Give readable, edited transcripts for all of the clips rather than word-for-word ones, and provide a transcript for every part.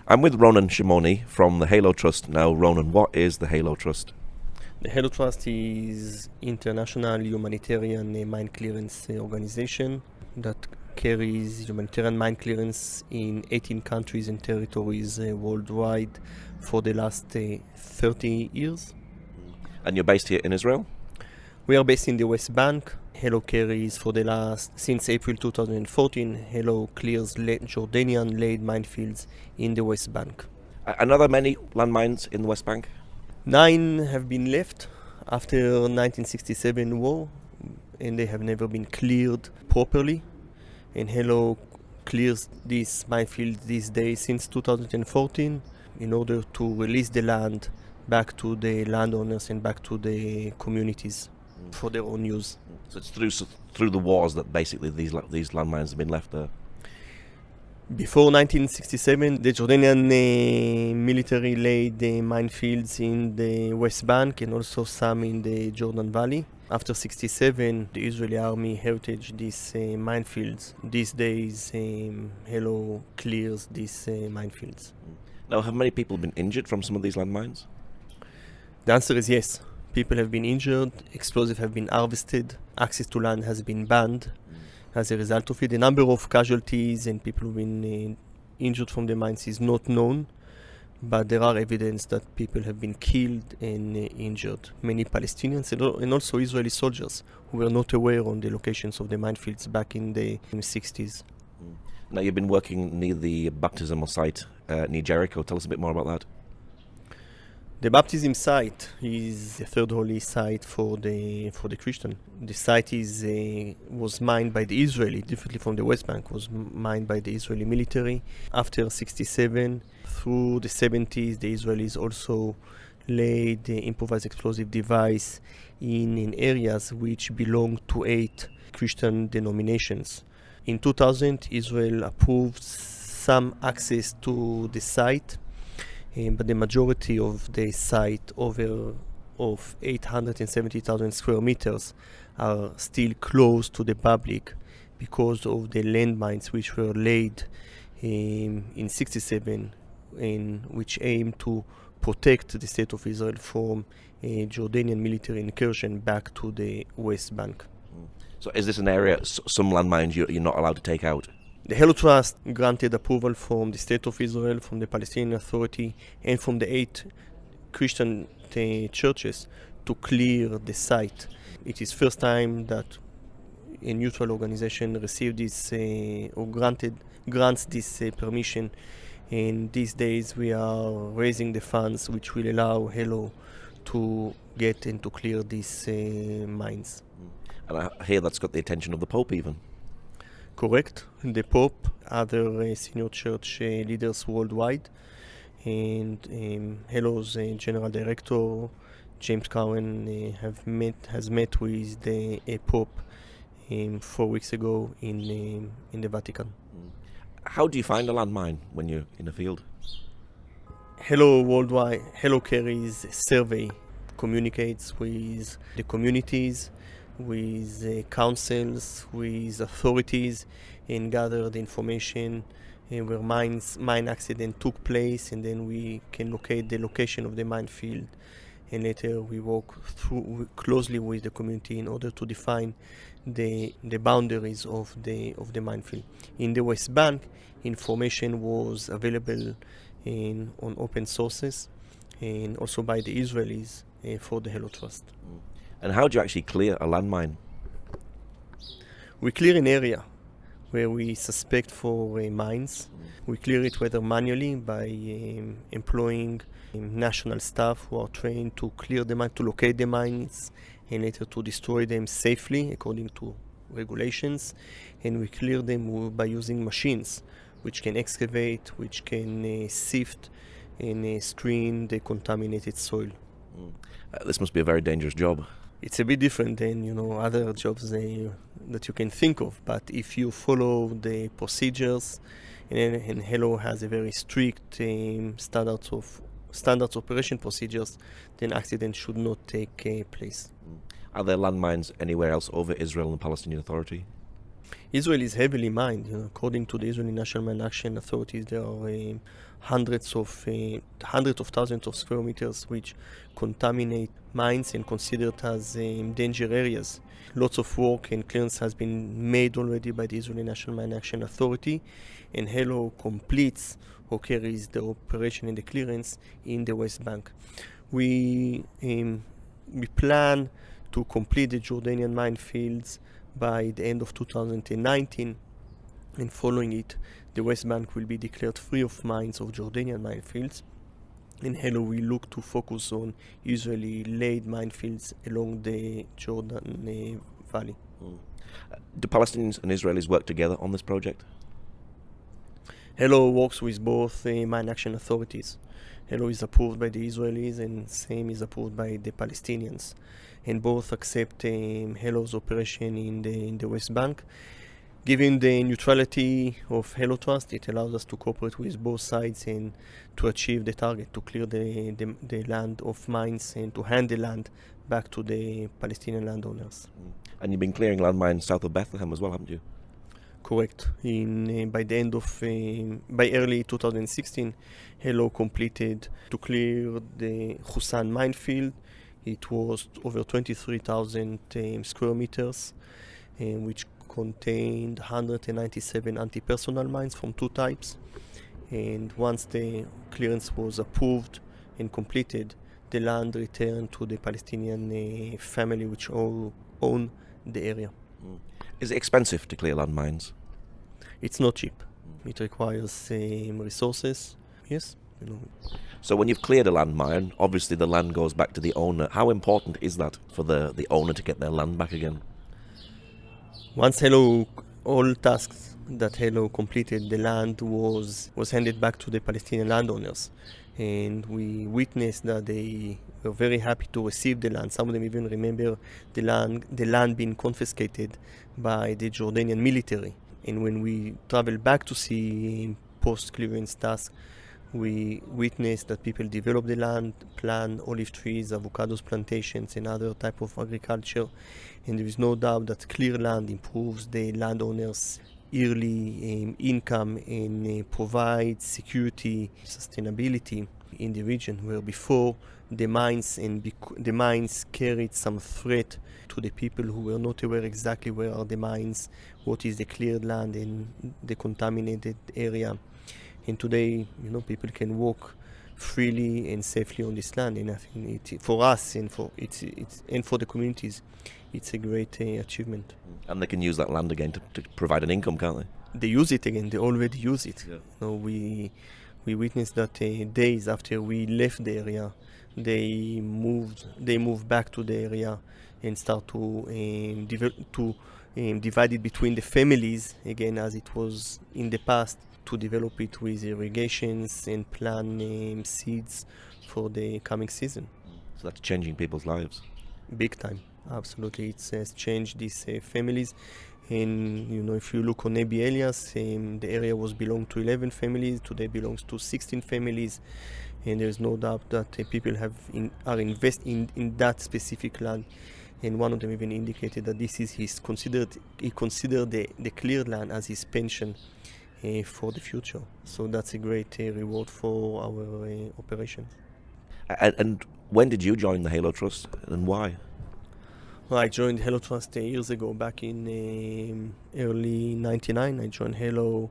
I'm with Ronen Shimoni from the Halo Trust. Now, Ronen, what is the Halo Trust? The Halo Trust is international humanitarian mine clearance organization that carries humanitarian mine clearance in 18 countries and territories worldwide for the last 30 years. And you're based here in Israel? We are based in the West Bank. Halo carries since April 2014, Halo clears Jordanian laid minefields in the West Bank. And are there many landmines in the West Bank? 9 have been left after 1967 war, and they have never been cleared properly. And Halo clears these minefields these days since 2014 in order to release the land back to the landowners and back to the communities for their own use. So it's through the wars that basically these landmines have been left there. Before 1967, the Jordanian military laid minefields in the West Bank and also some in the Jordan Valley. After 1967, the Israeli army heritage these minefields. These days, Halo clears these minefields. Now, have many people been injured from some of these landmines? The answer is yes. People have been injured, explosives have been harvested, access to land has been banned. As a result of it, the number of casualties and people who've been injured from the mines is not known, but there are evidence that people have been killed and injured. Many Palestinians and also Israeli soldiers who were not aware on the locations of the minefields back in the 60s. Now, you've been working near the baptismal site near Jericho. Tell us a bit more about that. The baptism site is the third holy site for the Christian. The site was mined by the Israeli, differently from the West Bank, was mined by the Israeli military. After 67, through the 70s, the Israelis also laid the improvised explosive device in areas which belong to 8 Christian denominations. In 2000, Israel approved some access to the site, but the majority of the site of 870,000 square meters are still closed to the public because of the landmines which were laid in 67 and which aim to protect the state of Israel from a Jordanian military incursion back to the West Bank. So is this an area, some landmines you're not allowed to take out? The Halo Trust granted approval from the State of Israel, from the Palestinian Authority, and from the 8 Christian churches to clear the site. It is first time that a neutral organization received this or grants this permission. And these days we are raising the funds which will allow Halo to get and to clear these mines. And I hear that's got the attention of the Pope even. Correct. The Pope, other senior church leaders worldwide, and Halo's General Director James Cowan has met with the Pope 4 weeks ago in the Vatican. How do you find a landmine when you're in the field? Halo worldwide, Halo carries a survey, communicates with the communities, with councils, with authorities, and gather the information where mine accident took place, and then we can locate the location of the minefield, and later we work closely with the community in order to define the boundaries of the minefield. In the West Bank, information was available on open sources and also by the Israelis for the Halo Trust. And how do you actually clear a landmine? We clear an area where we suspect for mines. We clear it whether manually by employing national staff who are trained to clear the mine, to locate the mines, and later to destroy them safely according to regulations. And we clear them by using machines which can excavate, which can sift and screen the contaminated soil. This must be a very dangerous job. It's a bit different than other jobs that you can think of, but if you follow the procedures, and Halo has a very strict standards operation procedures, then accidents should not take place. Are there landmines anywhere else over Israel and the Palestinian Authority? Israel is heavily mined. According to the Israeli National Mine Action Authorities, there are hundreds of thousands of square meters which contaminate mines and considered as danger areas. Lots of work and clearance has been made already by the Israeli National Mine Action Authority, and Hello completes or carries the operation and the clearance in the West Bank. We plan to complete the Jordanian minefields by the end of 2019, and following it, the West Bank will be declared free of mines of Jordanian minefields. In Hello, we look to focus on Israeli laid minefields along the Jordan Valley. Do Palestinians and Israelis work together on this project? Hello works with both mine action authorities. Hello is approved by the Israelis and same is approved by the Palestinians. And both accept Hello's operation in the West Bank. Given the neutrality of Hello Trust, it allows us to cooperate with both sides and to achieve the target, to clear the land of mines and to hand the land back to the Palestinian landowners. And you've been clearing landmines south of Bethlehem as well, haven't you? Correct. By early 2016, Hello completed to clear the Hussan minefield. It was over 23,000 square meters, which contained 197 anti-personnel mines from two types. And once the clearance was approved and completed, the land returned to the Palestinian family which own the area. Is it expensive to clear landmines? It's not cheap. It requires resources. Yes. So when you've cleared a landmine, obviously the land goes back to the owner. How important is that for the owner to get their land back again? Once all tasks that Hello completed, the land was handed back to the Palestinian landowners, and we witnessed that they were very happy to receive the land. Some of them even remember the land being confiscated by the Jordanian military. And when we travel back to see post-clearance tasks, we witnessed that people develop the land, plant olive trees, avocados plantations, and other type of agriculture. And there is no doubt that clear land improves the landowners' yearly income and provides security, sustainability in the region, where before the mines carried some threat to the people who were not aware exactly where are the mines, what is the cleared land and the contaminated area. And today, people can walk freely and safely on this land, and I think for us and for the communities, it's a great achievement. And they can use that land again to provide an income, can't they? They use it again. They already use it. Yeah. We witnessed that days after we left the area, they moved back to the area and start to divide it between the families again, as it was in the past, to develop it with irrigations and plant seeds for the coming season. So that's changing people's lives. Big time, absolutely. It has changed these families. And if you look on Nebi Elias, the area was belonged to 11 families. Today belongs to 16 families, and there is no doubt that people are investing in that specific land. And one of them even indicated that this is he considered the cleared land as his pension for the future. So that's a great reward for our operation. And when did you join the Halo Trust, and why? Well, I joined Hello Trust years ago, back in early '99. I joined Hello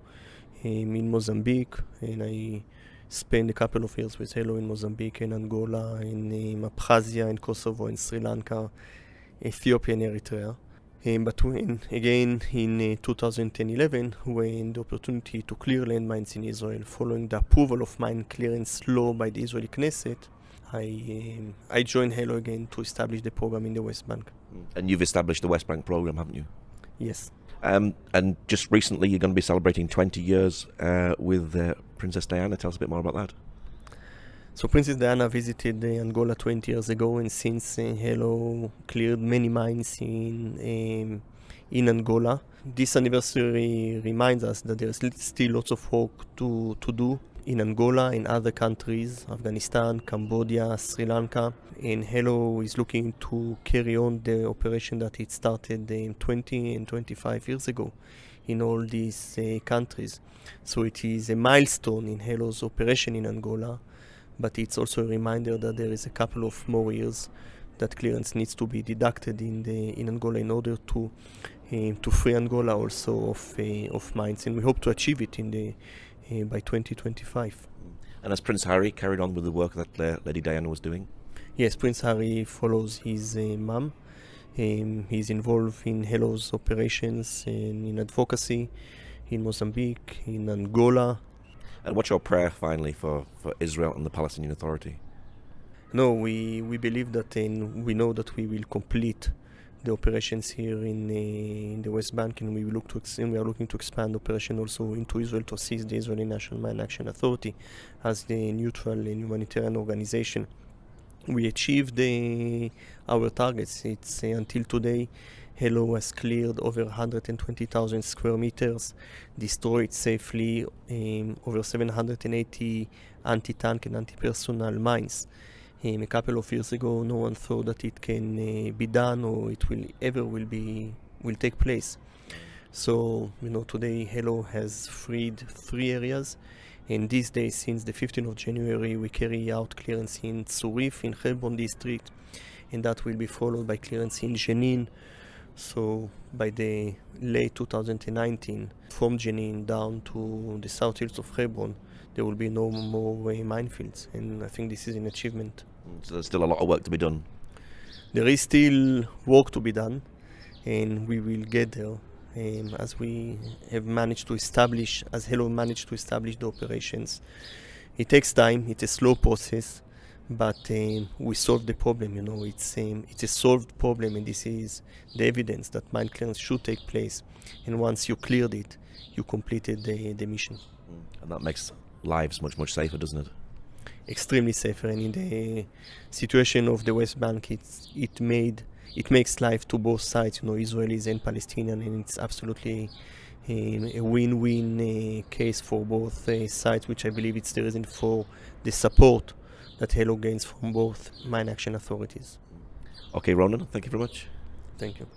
in Mozambique, and I spent a couple of years with Hello in Mozambique and Angola, in Abkhazia, in Kosovo, in Sri Lanka, Ethiopia, and Eritrea. But in 2011, when the opportunity to clear landmines in Israel, following the approval of mine clearance law by the Israeli Knesset, I joined Hello again to establish the program in the West Bank. And you've established the West Bank program, haven't you? Yes. And just recently, you're going to be celebrating 20 years with Princess Diana. Tell us a bit more about that. So Princess Diana visited Angola 20 years ago, and since Hello cleared many mines in Angola. This anniversary reminds us that there is still lots of work to do in Angola and other countries, Afghanistan, Cambodia, Sri Lanka. And Hello is looking to carry on the operation that it started 20 and 25 years ago in all these countries. So it is a milestone in Hello's operation in Angola, but it's also a reminder that there is a couple of more years that clearance needs to be deducted in Angola in order to free Angola also of mines, and we hope to achieve it by 2025. And has Prince Harry carried on with the work that Lady Diana was doing? Yes, Prince Harry follows his mum. He's involved in Hello's operations and in advocacy in Mozambique, in Angola. And what's your prayer finally for Israel and the Palestinian Authority? No, we believe that, and we know that we will complete the operations here in the West Bank, and we are looking to expand operation also into Israel to assist the Israeli National Mine Action Authority as the neutral and humanitarian organization. We achieved our targets. It's until today, Hello has cleared over 120,000 square meters, destroyed safely over 780 anti-tank and anti-personnel mines. A couple of years ago, no one thought that it can be done or it will take place. So, today Hello has freed 3 areas, and these days, since the 15th of January, we carry out clearance in Tzurif, in Hebron district, and that will be followed by clearance in Jenin. So, by the late 2019, from Jenin down to the south hills of Hebron, there will be no more minefields, and I think this is an achievement. So there's still a lot of work to be done. There is still work to be done, and we will get there as we have managed to establish, as Hello managed to establish the operations. It takes time, it's a slow process, but we solved the problem. It's a solved problem, and this is the evidence that mine clearance should take place. And once you cleared it, you completed the mission. And that makes lives much, much safer, doesn't it? Extremely safer, and in the situation of the West Bank, it makes life to both sides, Israelis and Palestinian, and it's absolutely a win-win case for both sides, which I believe it's the reason for the support that Hello gains from both mine action authorities. Okay, Ronen, thank you very much. Thank you.